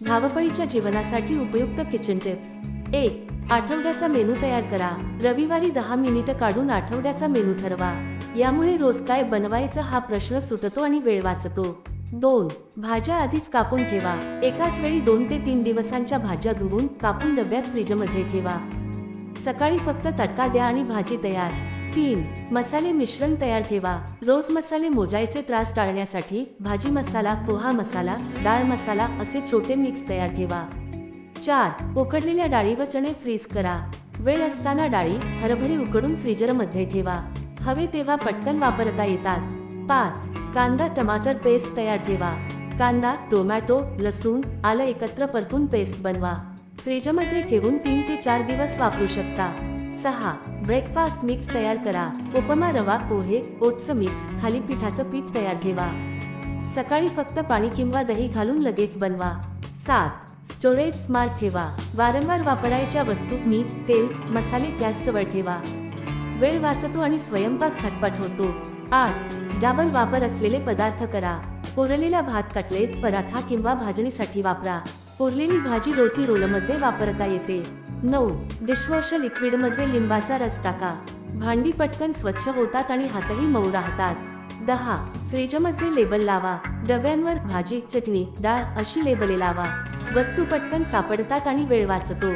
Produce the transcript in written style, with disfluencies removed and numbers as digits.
धावपळीच्या जीवनासाठी उपयुक्त किचन टिप्स. 1. आठवड्याचा मेनू तयार करा. रविवारी 10 मिनिटं काढून आठवड्याचा मेनू ठरवा. यामुळे रोज काय बनवायचं हा प्रश्न सुटतो आणि वेळ वाचतो. 2. भाज्या आधीच कापून ठेवा. एकाच वेळी 2 ते 3 दिवसांच्या भाज्या धुवून कापून डब्यात फ्रीजमध्ये ठेवा. सकाळी फक्त तडका द्या आणि भाजी तयार. 3. मसाले मिश्रण तयार ठेवा. रोज मसाले मोजायचे त्रास टाळण्यासाठी भाजी मसाला, पोहा मसाला, डाळ मसाला असे छोटे मिक्स तयार ठेवा. 4. उकडलेल्या डाळी व चणे फ्रीज करा. वेळ असताना डाळी, हरभरे उकडून फ्रीजरमध्ये ठेवा. हवे तेव्हा पटकन वापरता येतात. 5. कांदा टमाटर पेस्ट तयार ठेवा. कांदा, टोमॅटो, लसूण, आलं एकत्र परतून पेस्ट बनवा. फ्रीजमध्ये ठेवून 3 ते 4 दिवस वापरू शकता. 6. ब्रेकफास्ट मिक्स तयार करा. उपमा, रवा, पोहे, ओट्स मिक्स, थालीपीठाचं पीठ तयार ठेवा. सकाळी फक्त पाणी किंवा दही घालून लगेच बनवा. 7. स्टोरेज स्मार्ट ठेवा. वारंवार वापरायच्या वस्तू, मीठ, तेल, मसाले गॅसजवळ ठेवा. वेळ वाचतो आणि स्वयंपाक झटपट होतो. 8. डबल वापर असलेले पदार्थ करा. उरलेला भात, कटलेट, पराठा किंवा भाजणीसाठी वापरा. उरलेली भाजी रोटी रोलमध्ये वापरता येते. 9. डिशवॉशर लिक्विडमध्ये लिंबाचा रस टाका. भांडी पटकन स्वच्छ होतात आणि हातही मऊ राहतात. 10. फ्रीजमध्ये लेबल लावा. डब्यांवर भाजी, चटणी, डाळ अशी लेबले लावा. वस्तू पटकन सापडतात आणि वेळ वाचतो.